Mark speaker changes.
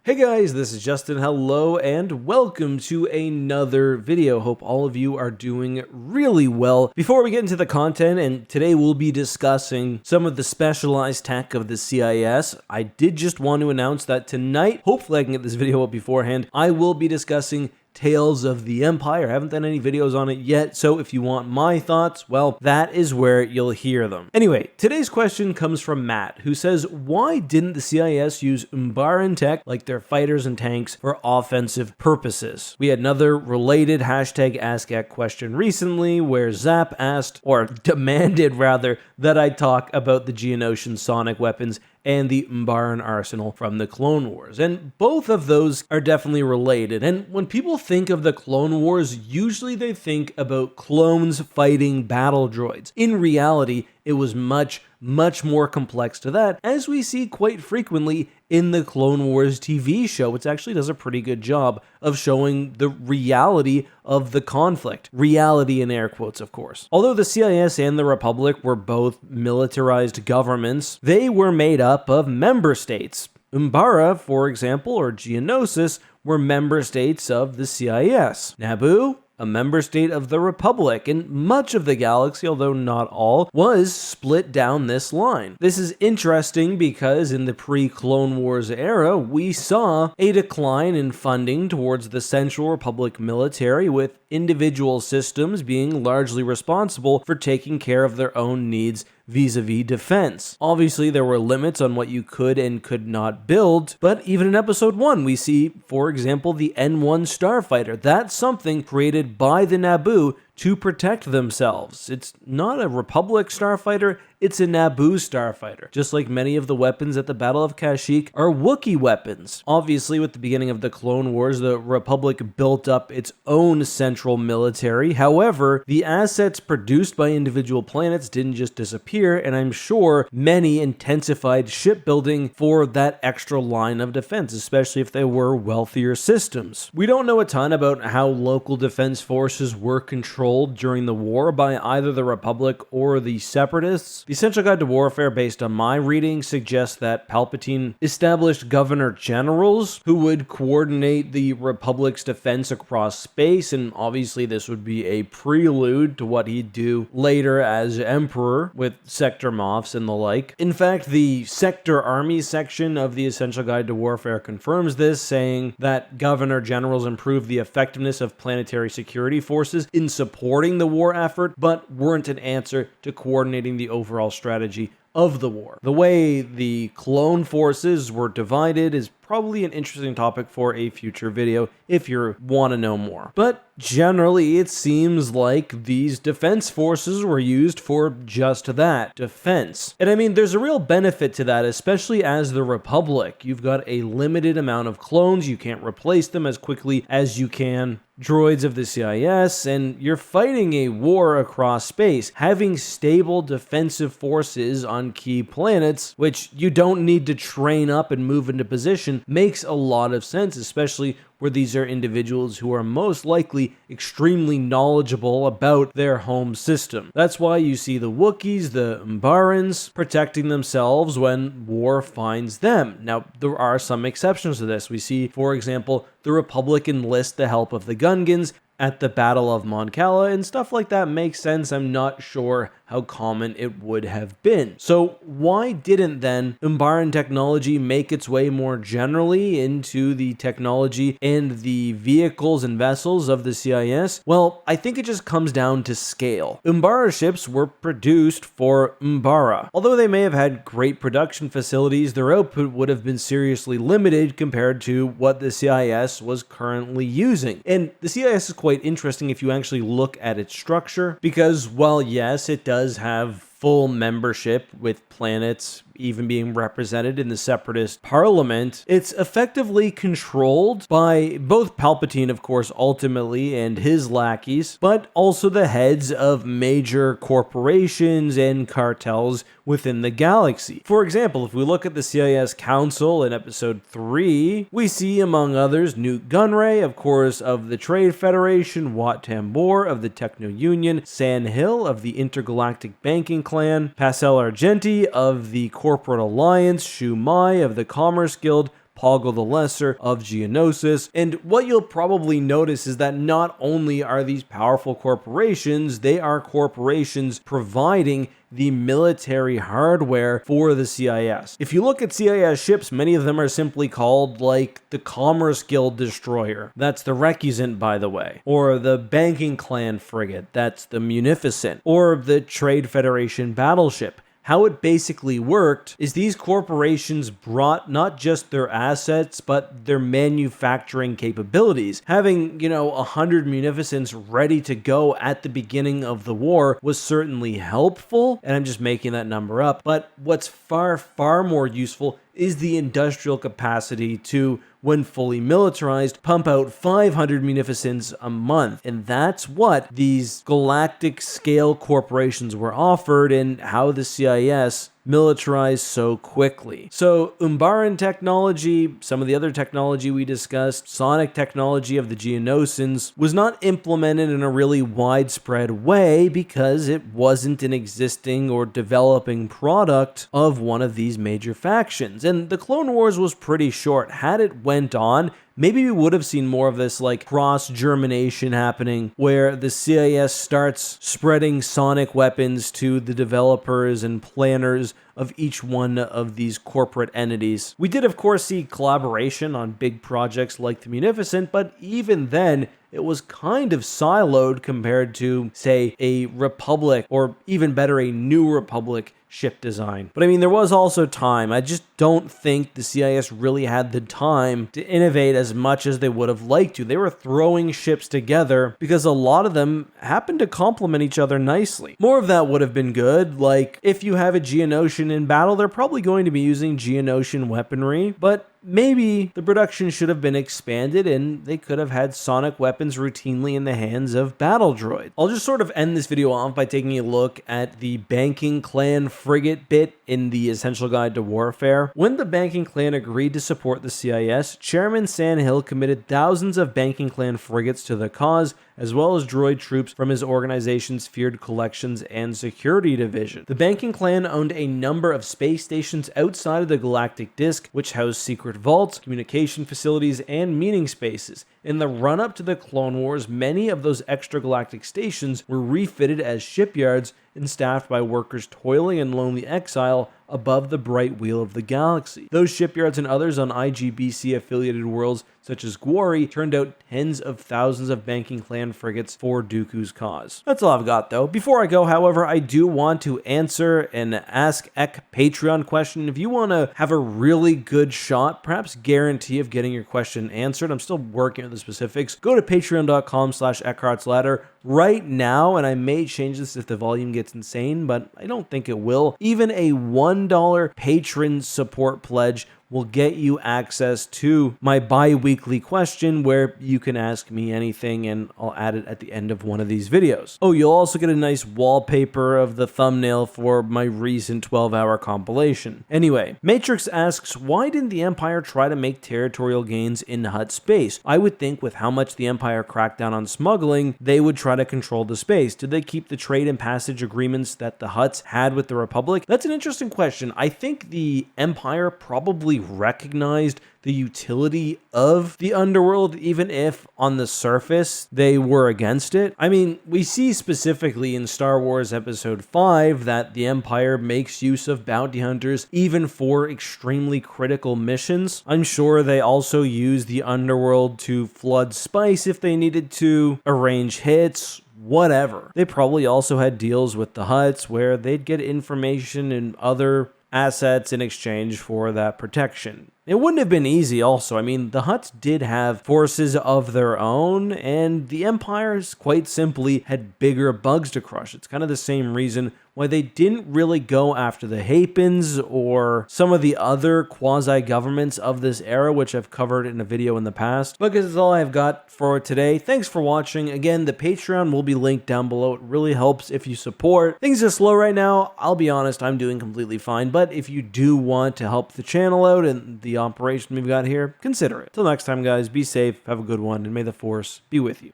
Speaker 1: Hey guys, this is Justin. Hello and welcome to another video. Hope all of you are doing really well. Before we get into the content, and today we'll be discussing some of the specialized tech of the CIS, I did just want to announce that tonight, hopefully I can get this video up beforehand, I will be discussing Tales of the Empire. I haven't done any videos on it yet, so if you want my thoughts, well, that is where you'll hear them. Anyway, today's question comes from Matt, who says, why didn't the CIS use Umbaran tech like their fighters and tanks for offensive purposes? We had another related hashtag AskAct question recently where Zap asked, or demanded rather, that I talk about the Geonosian Sonic weapons and the Umbaran arsenal from the Clone Wars. And both of those are definitely related. And when people think of the Clone Wars, usually they think about clones fighting battle droids. In reality, it was much more complex to that, as we see quite frequently in the Clone Wars TV show, which actually does a pretty good job of showing the reality of the conflict. Reality in air quotes, of course. Although the CIS and the Republic were both militarized governments, they were made up of member states. Umbara, for example, or Geonosis, were member states of the CIS. Naboo, a member state of the Republic, and much of the galaxy, although not all, was split down this line. This is interesting because in the pre-Clone Wars era, we saw a decline in funding towards the Central Republic military, with individual systems being largely responsible for taking care of their own needs vis-a-vis defense. Obviously, there were limits on what you could and could not build, but even in Episode 1, we see, for example, the N1 starfighter. That's something created by the Naboo to protect themselves. It's not a Republic starfighter, it's a Naboo starfighter. Just like many of the weapons at the Battle of Kashyyyk are Wookiee weapons. Obviously, with the beginning of the Clone Wars, the Republic built up its own central military. However, the assets produced by individual planets didn't just disappear, and I'm sure many intensified shipbuilding for that extra line of defense, especially if they were wealthier systems. We don't know a ton about how local defense forces were controlled during the war by either the Republic or the Separatists. The Essential Guide to Warfare, based on my reading, suggests that Palpatine established governor generals who would coordinate the Republic's defense across space, and obviously this would be a prelude to what he'd do later as Emperor with Sector Moffs and the like. In fact, the Sector Army section of the Essential Guide to Warfare confirms this, saying that governor generals improve the effectiveness of planetary security forces in supporting the war effort, but weren't an answer to coordinating the overall strategy of the war. The way the clone forces were divided is probably an interesting topic for a future video if you want to know more. But generally, it seems like these defense forces were used for just that, defense. And I mean, there's a real benefit to that, especially as the Republic. You've got a limited amount of clones, you can't replace them as quickly as you can droids of the CIS, and you're fighting a war across space. Having stable defensive forces on key planets, which you don't need to train up and move into position, makes a lot of sense, especially where these are individuals who are most likely extremely knowledgeable about their home system. That's why you see the Wookiees, the Umbarans, protecting themselves when war finds them. Now, there are some exceptions to this. We see, for example, the Republic enlist the help of the Gungans at the Battle of Mon Cala, and stuff like that makes sense. I'm not sure how common it would have been. So why didn't then Umbaran technology make its way more generally into the technology and the vehicles and vessels of the CIS? Well, I think it just comes down to scale. Umbara ships were produced for Umbara. Although they may have had great production facilities, their output would have been seriously limited compared to what the CIS was currently using. And the CIS is quite interesting if you actually look at its structure, because while yes, it does have full membership with planets even being represented in the Separatist Parliament, it's effectively controlled by both Palpatine, of course, ultimately, and his lackeys, but also the heads of major corporations and cartels within the galaxy. For example, if we look at the CIS Council in Episode 3, we see, among others, Newt Gunray, of course, of the Trade Federation, Wat Tambor of the Techno Union, San Hill of the Intergalactic Banking Clan, Pascal Argenti of the Corporate Alliance, Shu Mai of the Commerce Guild, Poggle the Lesser of Geonosis. And what you'll probably notice is that not only are these powerful corporations, they are corporations providing the military hardware for the CIS. If you look at CIS ships, many of them are simply called like the Commerce Guild Destroyer. That's the Recusant, by the way. Or the Banking Clan Frigate. That's the Munificent. Or the Trade Federation Battleship. How it basically worked is these corporations brought not just their assets, but their manufacturing capabilities. Having, 100 munificents ready to go at the beginning of the war was certainly helpful, and I'm just making that number up. But what's far, far more useful is the industrial capacity to, when fully militarized, pump out 500 munificents a month. And that's what these galactic scale corporations were offered and how the CIS militarized so quickly. So Umbaran technology, some of the other technology we discussed, Sonic technology of the Geonosians, was not implemented in a really widespread way because it wasn't an existing or developing product of one of these major factions. And the Clone Wars was pretty short. Had it went on, maybe we would have seen more of this like cross-germination happening where the CIS starts spreading sonic weapons to the developers and planners of each one of these corporate entities. We did, of course, see collaboration on big projects like the Munificent, but even then, it was kind of siloed compared to, say, a Republic, or even better, a New Republic ship design. But I mean, there was also time. I just don't think the CIS really had the time to innovate as much as they would have liked to. They were throwing ships together because a lot of them happened to complement each other nicely. More of that would have been good. Like, if you have a Geonosian in battle, they're probably going to be using Geonosian weaponry, but maybe the production should have been expanded and they could have had sonic weapons routinely in the hands of battle droids. I'll just sort of end this video off by taking a look at the Banking Clan frigate bit in the Essential Guide to Warfare. When the Banking Clan agreed to support the CIS, Chairman Sandhill committed thousands of Banking Clan frigates to the cause, as well as droid troops from his organization's Feared Collections and Security Division. The Banking Clan owned a number of space stations outside of the galactic disk, which housed secret vaults, communication facilities, and meeting spaces. In the run-up to the Clone Wars, many of those extragalactic stations were refitted as shipyards and staffed by workers toiling in lonely exile above the bright wheel of the galaxy. Those shipyards and others on IGBC-affiliated worlds such as Gwari turned out tens of thousands of Banking Clan frigates for Dooku's cause. That's all I've got, though. Before I go, however, I do want to answer an Ask Ek Patreon question. If you want to have a really good shot, perhaps guarantee of getting your question answered, I'm still working on the specifics, go to patreon.com/Eckhart'sLadder right now, and I may change this if the volume gets insane, but I don't think it will. Even a $1 patron support pledge will get you access to my bi-weekly question where you can ask me anything and I'll add it at the end of one of these videos. Oh, you'll also get a nice wallpaper of the thumbnail for my recent 12-hour compilation. Anyway, Matrix asks, why didn't the Empire try to make territorial gains in Hutt space? I would think with how much the Empire cracked down on smuggling, they would try to control the space. Did they keep the trade and passage agreements that the Hutts had with the Republic? That's an interesting question. I think the Empire probably recognized the utility of the underworld, even if on the surface they were against it. I mean, we see specifically in Star Wars Episode 5 that the Empire makes use of bounty hunters even for extremely critical missions. I'm sure they also use the underworld to flood spice if they needed to, arrange hits, whatever. They probably also had deals with the Hutts where they'd get information and other assets in exchange for that protection. It wouldn't have been easy also. I mean, the Hutts did have forces of their own, and the Empires quite simply had bigger bugs to crush. It's kind of the same reason why they didn't really go after the Hapens or some of the other quasi-governments of this era, which I've covered in a video in the past. But that's all I've got for today. Thanks for watching. Again, the Patreon will be linked down below. It really helps if you support. Things are slow right now. I'll be honest, I'm doing completely fine. But if you do want to help the channel out and the operation we've got here, consider it. Till next time, guys, be safe, have a good one, and may the Force be with you.